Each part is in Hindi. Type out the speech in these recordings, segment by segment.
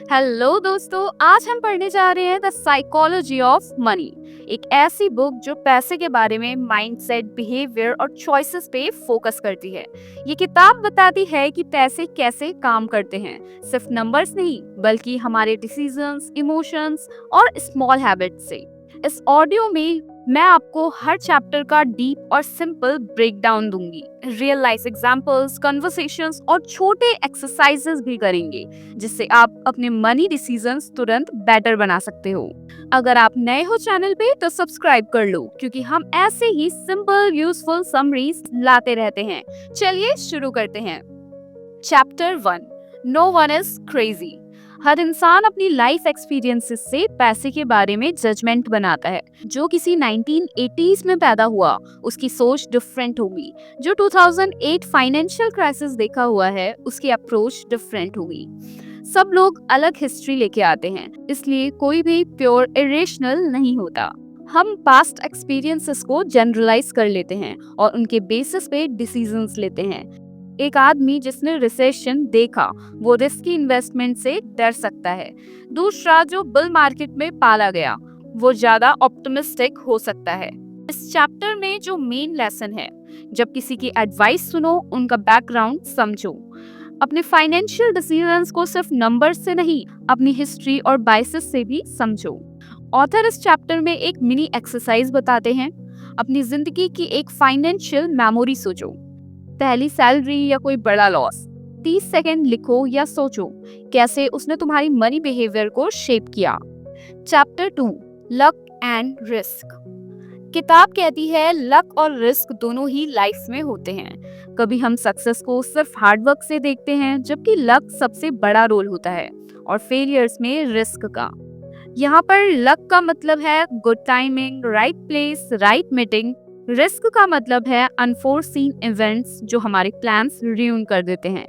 हेलो दोस्तों, आज हम पढ़ने जा रहे हैं द साइकोलॉजी ऑफ मनी। एक ऐसी बुक जो पैसे के बारे में माइंडसेट, बिहेवियर और चॉइसेस पे फोकस करती है। ये किताब बताती है कि पैसे कैसे काम करते हैं, सिर्फ नंबर्स नहीं बल्कि हमारे डिसीजंस, इमोशंस और स्मॉल हैबिट्स से। इस ऑडियो में मैं आपको हर चैप्टर का डीप और सिंपल ब्रेक डाउन दूंगी। रियल लाइफ एग्जांपल्स, कन्वर्सेशंस और छोटे एक्सरसाइजेस भी करेंगे, जिससे आप अपने मनी डिसीजंस तुरंत बेटर बना सकते हो। अगर आप नए हो चैनल पे तो सब्सक्राइब कर लो, क्योंकि हम ऐसे ही सिंपल यूजफुल समरीज लाते रहते हैं। चलिए शुरू करते हैं। Chapter 1, no one is crazy. हर इंसान अपनी लाइफ एक्सपीरियंसेस से पैसे के बारे में जजमेंट बनाता है। जो किसी 1980s में पैदा हुआ, उसकी सोच डिफरेंट होगी। जो 2008 फाइनेंशियल क्राइसिस देखा हुआ है, उसकी अप्रोच डिफरेंट होगी। सब लोग अलग हिस्ट्री लेके आते हैं, इसलिए कोई भी प्योर इरेशनल नहीं होता। हम पास्ट एक्सपीरियंसेस को जनरलाइज कर लेते हैं और उनके बेसिस पे डिसीजंस लेते हैं। एक आदमी जिसने रिसेशन देखा, वो रिस्की इन्वेस्टमेंट से डर सकता है। दूसरा जो बुल मार्केट में पाला गया, वो ज्यादा ऑप्टिमिस्टिक हो सकता है। इस चैप्टर में जो मेन लेसन है, जब किसी की एडवाइस सुनो, उनका बैकग्राउंड समझो। अपने फाइनेंशियल डिसीजंस को सिर्फ नंबर से नहीं, अपनी हिस्ट्री और बायसेस से भी समझो। ऑथर इस चैप्टर में एक मिनी एक्सरसाइज बताते हैं। अपनी जिंदगी की एक फाइनेंशियल मेमोरी सोचो, पहली सैलरी या कोई बड़ा लॉस। 30 सेकंड लिखो या सोचो कैसे उसने तुम्हारी मनी बिहेवियर को शेप किया। Chapter 2, luck and risk. किताब कहती है लक और रिस्क दोनों ही लाइफ में होते हैं। कभी हम सक्सेस को सिर्फ हार्ड वर्क से देखते हैं, जबकि लक सबसे बड़ा रोल होता है, और फेलियर्स में रिस्क का। यहाँ पर लक का मतलब है good timing, right place, right meeting. Risk का मतलब है अनफोर्सीन इवेंट्स जो हमारे प्लान्स ruin कर देते हैं।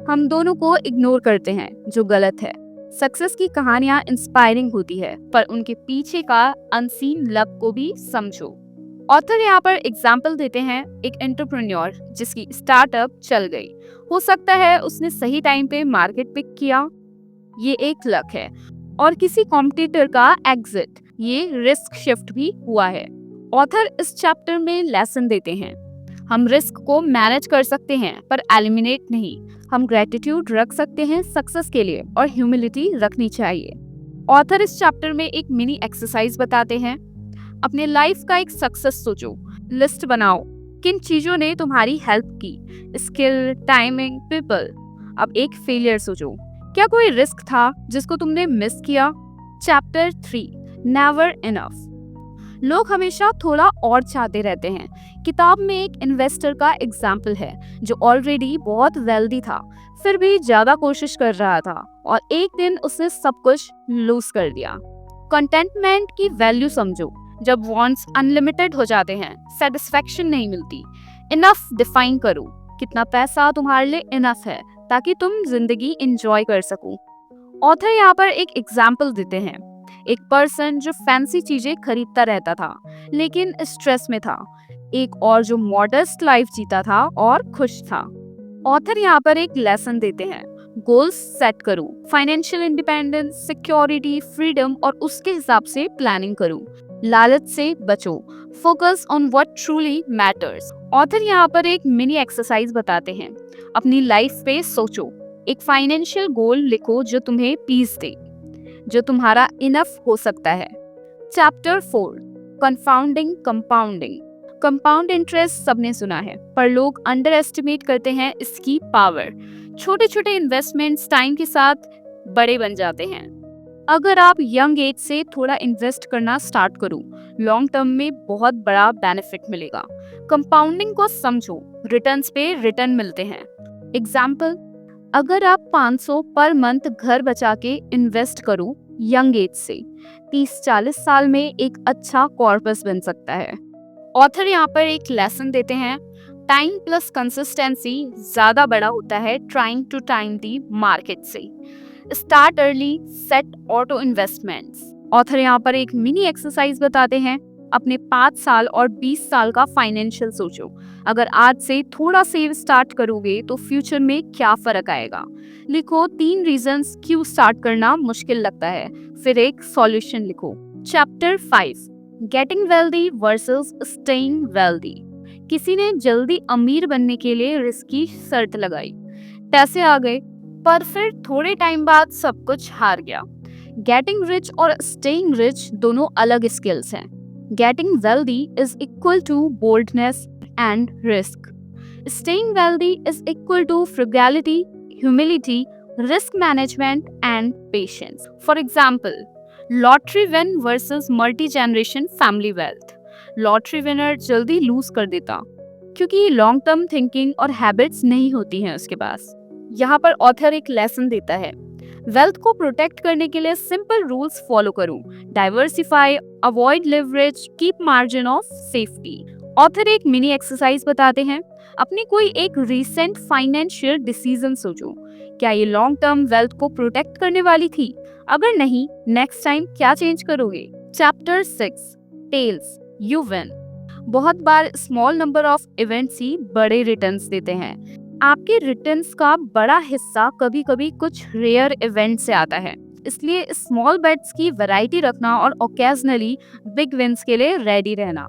हम दोनों को इग्नोर करते हैं, जो गलत है। सक्सेस की कहानियां इंस्पायरिंग होती है, पर उनके पीछे का अनसीन लक को भी समझो। ऑथर यहाँ पर एग्जाम्पल देते हैं, एक एंटरप्रेन्योर जिसकी स्टार्टअप चल गई। हो सकता है उसने सही टाइम पे मार्केट पिक किया, ये एक लक है। और किसी कॉम्पिटिटर का एग्जिट, ये रिस्क शिफ्ट भी हुआ है। ऑथर इस चैप्टर में लेसन देते हैं, हम रिस्क को मैनेज कर सकते हैं पर एलिमिनेट नहीं। हम ग्रेटिट्यूड रख सकते हैं सक्सेस के लिए, और ह्यूमिलिटी रखनी चाहिए। ऑथर इस चैप्टर में एक मिनी एक्सरसाइज बताते हैं। अपने लाइफ का एक सक्सेस सोचो, लिस्ट बनाओ किन चीजों ने तुम्हारी हेल्प की, स्किल, टाइमिंग, पीपल। अब एक फेलियर सोचो, क्या कोई रिस्क था जिसको तुमने मिस किया। Chapter 3, never enough. लोग हमेशा थोड़ा और चाहते रहते हैं। किताब में एक इन्वेस्टर का एग्जाम्पल है जो ऑलरेडी बहुत वेल्दी था, फिर भी ज्यादा कोशिश कर रहा था, और एक दिन उसने सब कुछ लूज कर दिया। कंटेंटमेंट की वैल्यू समझो। जब वांट्स अनलिमिटेड हो जाते हैं, सेटिस्फेक्शन नहीं मिलती। इनफ डिफाइन करो, कितना पैसा तुम्हारे लिए इनफ है ताकि तुम जिंदगी एंजॉय कर सको। ऑथर यहाँ पर एक एग्जाम्पल देते हैं, एक पर्सन जो फैंसी चीजें खरीदता रहता था लेकिन स्ट्रेस में था, एक और जो मॉडेस्ट लाइफ जीता था और खुश था। ऑथर यहाँ पर एक लेसन देते हैं, गोल्स सेट करो, फाइनेंशियल इंडिपेंडेंस, सिक्योरिटी, फ्रीडम, और उसके हिसाब से प्लानिंग करो। लालच से बचो, focus on what truly matters. Author यहाँ पर एक मिनी एक्सरसाइज बताते हैं, अपनी लाइफ पे सोचो, एक फाइनेंशियल गोल लिखो जो तुम्हें पीस दे, जो तुम्हारा इनफ हो सकता है। Chapter 4, confounding compounding. Compound interest सबने सुना है, पर लोग अंडर एस्टिमेट करते हैं इसकी पावर। छोटे छोटे इन्वेस्टमेंट्स टाइम के साथ बड़े बन जाते हैं। अगर आप यंग एज से थोड़ा इन्वेस्ट करना स्टार्ट करो, लॉन्ग टर्म में बहुत बड़ा बेनिफिट मिलेगा। कंपाउंडिंग को समझो, रिटर्न्स पे रिटर्न मिलते हैं। एग्जाम्पल, अगर आप 500 पर मंथ घर बचा के इन्वेस्ट करो यंग एज से, 30-40 साल में एक अच्छा कॉर्पस बन सकता है। ऑथर यहाँ पर एक लेसन देते हैं, टाइम प्लस कंसिस्टेंसी ज्यादा बड़ा होता है trying to time the market से। Start early, set auto investments. Author यहाँ पर एक मिनी एक्सरसाइज बताते हैं, अपने 5 साल और 20 साल का फाइनेंशियल सोचो, अगर आज से थोड़ा सेव स्टार्ट करोगे तो फ्यूचर में क्या फर्क आएगा। लिखो 3 रीजंस क्यों स्टार्ट करना मुश्किल लगता है, फिर एक सॉल्यूशन लिखो। Chapter 5, getting wealthy versus staying wealthy. किसी ने जल्दी अमीर बनने के लिए रिस्की शर्त लगाई, पैसे आ गए पर फिर थोड़े टाइम बाद सब कुछ हार गया। गेटिंग रिच और स्टेइंग रिच दोनों अलग स्किल्स हैं। Getting wealthy is equal to boldness and risk. Staying wealthy is equal to frugality, humility, risk management and patience. For example, lottery win versus multi generation family wealth. Lottery winner जल्दी लूज कर देता क्योंकि लॉन्ग टर्म थिंकिंग और हैबिट्स नहीं होती हैं उसके पास। यहाँ पर ऑथर एक लेसन देता है, वेल्थ को प्रोटेक्ट करने के लिए सिंपल रूल्स फॉलो करो। Diversify, avoid leverage, keep margin of safety. Author एक मिनी एक्सरसाइज बताते हैं, अपनी कोई एक रीसेंट फाइनेंशियल डिसीजन सोचो, क्या ये लॉन्ग टर्म वेल्थ को प्रोटेक्ट करने वाली थी? अगर नहीं, नेक्स्ट टाइम क्या चेंज करोगे? Chapter 6, tails, you win. बहुत बार स्मॉल नंबर ऑफ इवेंट्स ही बड़े रिटर्न्स देते हैं। आपके रिटर्न्स का बड़ा हिस्सा कभी कभी कुछ रेयर इवेंट से आता है, इसलिए स्मॉल बेट्स की वैरायटी रखना और ओकेजनली बिग विन्स के लिए रेडी रहना।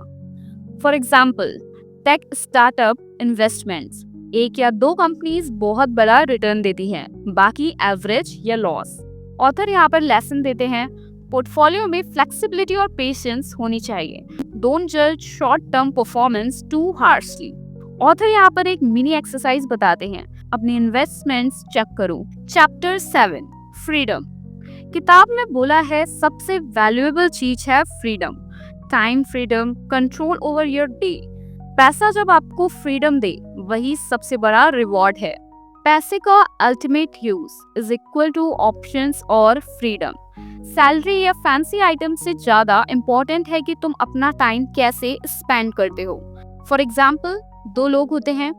For example, tech startup investments, 1 या 2 कंपनीज बहुत बड़ा रिटर्न देती हैं, बाकी एवरेज या लॉस। ऑथर यहाँ पर लेसन देते हैं, पोर्टफोलियो में फ्लेक्सिबिलिटी और पेशेंस होनी चाहिए। डोंट जज short term performance too harshly. Author यहाँ पर एक मिनी एक्सरसाइज बताते हैं, अपने इन्वेस्टमेंट्स चेक करो। Chapter 7, freedom. किताब में बोला है सबसे वैल्यूएबल चीज है freedom, time freedom, control over your day. पैसा जब आपको फ्रीडम दे वही सबसे बड़ा रिवॉर्ड है। पैसे का ultimate use is equal two options और फ्रीडम। सैलरी या फैंसी आइटम से ज्यादा इम्पोर्टेंट है कि तुम अपना टाइम कैसे स्पेंड करते हो। फॉर एग्जाम्पल, 2 लोग होते हैं,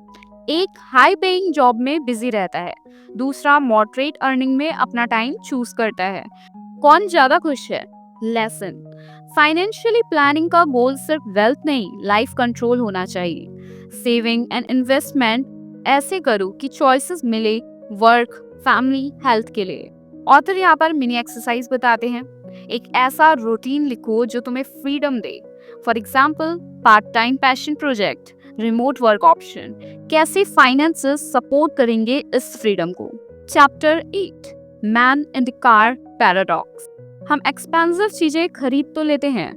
एक हाई पेइंग जॉब में बिजी रहता है, दूसरा मॉडरेट अर्निंग में अपना टाइम चूज करता है। कौन ज्यादा खुश है? लेसन, फाइनेंशियली प्लानिंग का गोल सिर्फ वेल्थ नहीं, लाइफ कंट्रोल होना चाहिए। सेविंग एंड इन्वेस्टमेंट ऐसे करो कि चॉइसेस मिले वर्क, फैमिली, हेल्थ के लिए। ऑथर यहाँ पर मिनी एक्सरसाइज बताते हैं, एक ऐसा रूटीन लिखो जो तुम्हें freedom they. For example, part time passion project, remote work option. कैसे फाइनेंसेस सपोर्ट करेंगे इस फ्रीडम को। Chapter 8, man in the car paradox. हम एक्सपेंसिव चीजें खरीद तो लेते हैं,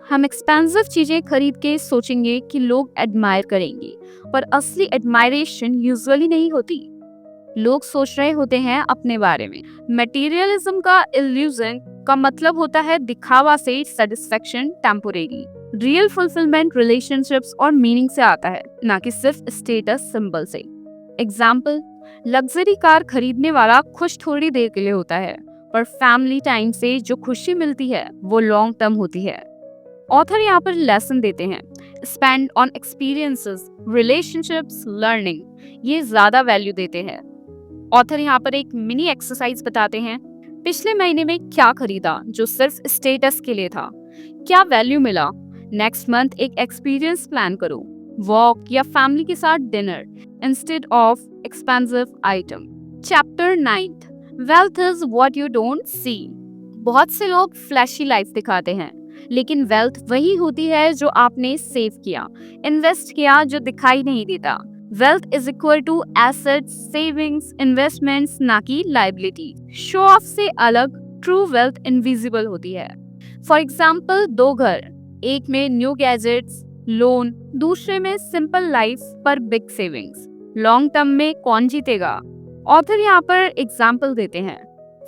हम एक्सपेंसिव चीजें खरीद के सोचेंगे कि लोग एडमायर करेंगे, पर असली एडमायरेशन यूजुअली नहीं होती। लोग सोच रहे होते हैं अपने बारे में। मटेरियलिज्म का इल्यूजन का मतलब होता है दिखावा से satisfaction temporary. Real fulfilment relationships और मीनिंग से आता है, ना कि सिर्फ स्टेटस सिंबल से। एग्जाम्पल, लग्जरी कार खरीदने वाला खुश थोड़ी देर के लिए होता है, पर फैमिली टाइम से जो खुशी मिलती है वो लॉन्ग टर्म होती है। ऑथर यहाँ पर लेसन देते हैं, spend on experiences, relationships, learning, ये ज्यादा वैल्यू देते हैं। ऑथर यहाँ पर एक मिनी एक्सरसाइज बताते हैं, पिछले महीने में क्या खरीदा जो सिर्फ स्टेटस के लिए था, क्या वैल्यू मिला। नेक्स्ट मंथ एक एक्सपीरियंस प्लान करो, वॉक या फैमिली के साथ dinner instead of expensive item. Chapter 9, wealth is what you don't see. बहुत से लोग फ्लैशी लाइफ दिखाते हैं, लेकिन वेल्थ वही होती है जो आपने सेव किया, इन्वेस्ट किया, जो दिखाई नहीं देता। Wealth is equal to assets, savings, investments, ना कि लाइबिलिटी। शो ऑफ से अलग ट्रू वेल्थ इनविजिबल होती है। फॉर एग्जाम्पल, 2 घर, एक में न्यू गैजेट्स, लोन, दूसरे में सिंपल लाइफ पर बिग सेविंग्स। लॉन्ग टर्म में कौन जीतेगा? ऑथर यहाँ पर एग्जाम्पल देते हैं,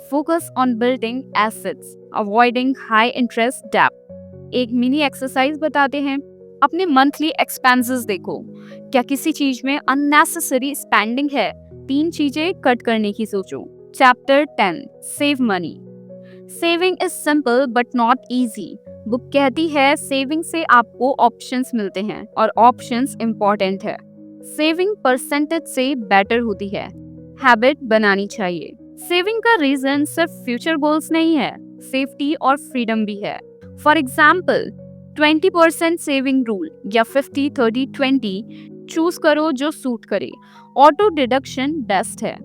focus on building assets, avoiding high interest डेब्ट। एक मिनी एक्सरसाइज बताते हैं, अपने मंथली एक्सपेंसेस देखो, क्या किसी चीज में अननेसेसरी स्पेंडिंग है? 3 चीजें कट करने की सोचो। Chapter 10, save money. Saving is simple but not easy. Book कहती है सेविंग से आपको ऑप्शंस मिलते हैं और ऑप्शंस इंपॉर्टेंट है। सेविंग परसेंटेज से बेटर होती है, हैबिट बनानी चाहिए। सेविंग का रीजन सिर्फ फ्यूचर गोल्स नहीं है, सेफ्टी और फ्रीडम भी है। फॉर एग्जाम्पल, 20% सेविंग रूल या 50-30-20 चूज करो जो सूट करे। ऑटो डिडक्शन बेस्ट है।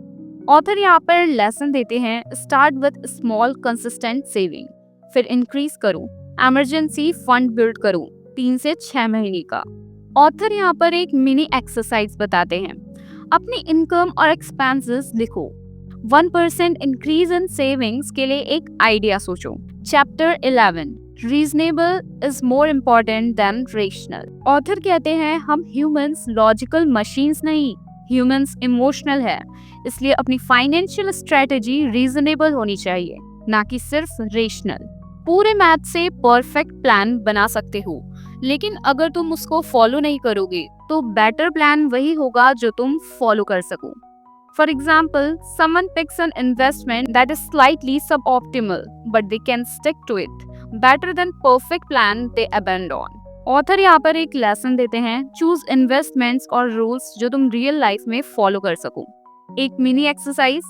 ऑथर यहाँ पर लेसन देते हैं, start with small consistent saving, फिर इंक्रीज करो। इमरजेंसी फंड बिल्ड करो 3 से 6 महीने का। ऑथर यहाँ पर एक मिनी एक्सरसाइज बताते हैं, अपनी इनकम और एक्सपेंसेस लिखो। 1% इंक्रीज इन सेविंग्स के लिए एक आइडिया सोचो। Chapter 11 reasonable is more important then rational. Author कहते हैं हम ह्यूमंस लॉजिकल मशीन्स नहीं, ह्यूमंस इमोशनल है, इसलिए अपनी फाइनेंशियल स्ट्रेटेजी रीजनेबल होनी चाहिए, ना कि सिर्फ रेशनल। पूरे मैथ से परफेक्ट प्लान बना सकते हो, लेकिन अगर तुम उसको फॉलो नहीं करोगे तो बेटर प्लान वही होगा जो तुम फॉलो कर सको। For example, someone picks an investment that is slightly suboptimal but they can stick to it better than perfect plan they abandon. Author यहाँ पर एक लेसन देते हैं, चूज इन्वेस्टमेंट्स और रूल्स जो तुम रियल लाइफ में फॉलो कर सको। एक मिनी एक्सरसाइज,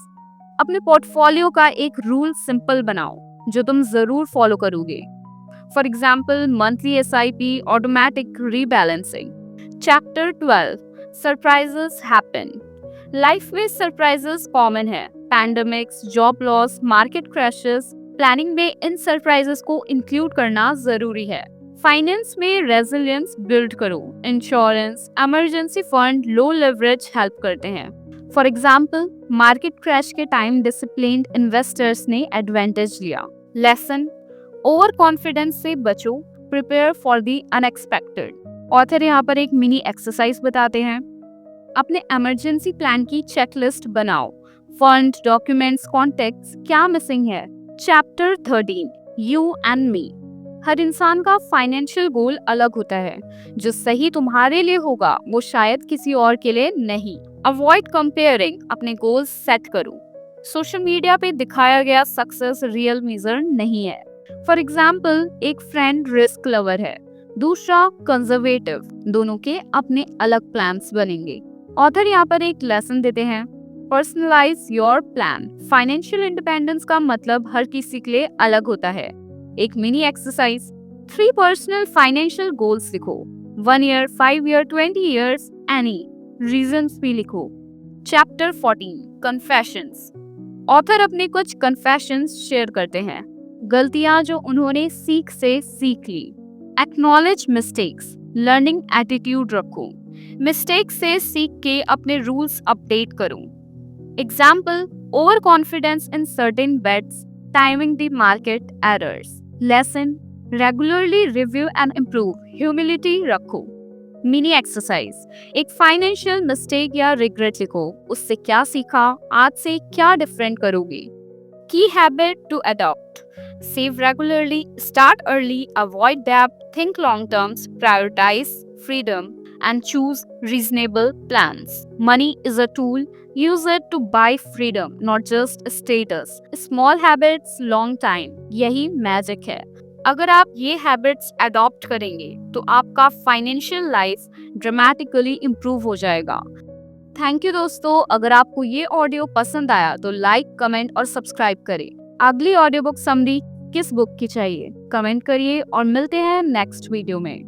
अपने पोर्टफोलियो का एक रूल सिंपल बनाओ जो तुम जरूर फॉलो करोगे। For example, monthly SIP, automatic rebalancing. Chapter 12 surprises happen. Life में सरप्राइजेस कॉमन है, pandemics, job loss, market crashes. Planning में इन सरप्राइजेस को इंक्लूड करना जरूरी है। फाइनेंस में रेजिलियंस बिल्ड करो। Insurance, emergency fund, low leverage help करते हैं। फॉर एग्जाम्पल, मार्केट क्रैश के टाइम डिसिप्लिन्ड इन्वेस्टर्स ने एडवांटेज लिया। लेसन, ओवर कॉन्फिडेंस से बचो, prepare for the unexpected. Author यहाँ पर एक मिनी एक्सरसाइज बताते हैं, अपने इमरजेंसी प्लान की चेकलिस्ट बनाओ। फंड, डॉक्यूमेंट्स, कॉन्टेक्ट्स, क्या मिसिंग है। Chapter 13 you and me. हर इंसान का फाइनेंशियल गोल अलग होता है, जो सही तुम्हारे लिए होगा वो शायद किसी और के लिए नहीं। अवॉइड कंपेयरिंग, अपने गोल्स सेट करो। सोशल मीडिया पे दिखाया गया सक्सेस रियल मेजर नहीं है। फॉर एग्जाम्पल, एक फ्रेंड रिस्क लवर है, दूसरा कंजर्वेटिव, दोनों के अपने अलग प्लान्स बनेंगे। ऑथर यहाँ पर एक लेसन देते हैं, personalise your plan. Financial independence का मतलब हर किसी के लिए अलग होता है। एक mini exercise, 3 personal financial goals लिखो। 1 year, 5 year, 20 years, any reasons भी लिखो। Chapter 14 confessions. ऑथर अपने कुछ कन्फेशंस शेयर करते हैं, गलतियां जो उन्होंने सीख से सीख ली। एक्नॉलेज मिस्टेक्स, लर्निंग एटीट्यूड रखो। मिस्टेक से सीख के अपने रूल्स अपडेट करो। Example, over confidence in certain bets, timing the market errors. Lesson, regularly review and improve, humility रखो। मिनी एक्सरसाइज, एक फाइनेंशियल मिस्टेक या रिग्रेट लिखो, उससे क्या सीखा, आज से क्या डिफरेंट करोगे। की habit to adopt, save regularly, start early, avoid debt, think long terms, prioritize freedom, and choose reasonable plans. Money is a tool, use it to buy freedom, not just status. Small habits, long time, यही मैजिक है। अगर आप ये हैबिट्स अडॉप्ट करेंगे तो आपका फाइनेंशियल लाइफ ड्रामेटिकली इम्प्रूव हो जाएगा। थैंक यू दोस्तों, अगर आपको ये ऑडियो पसंद आया तो लाइक, कमेंट और सब्सक्राइब करें। अगली ऑडियो बुक समरी किस बुक की चाहिए कमेंट करिए और मिलते हैं नेक्स्ट वीडियो में।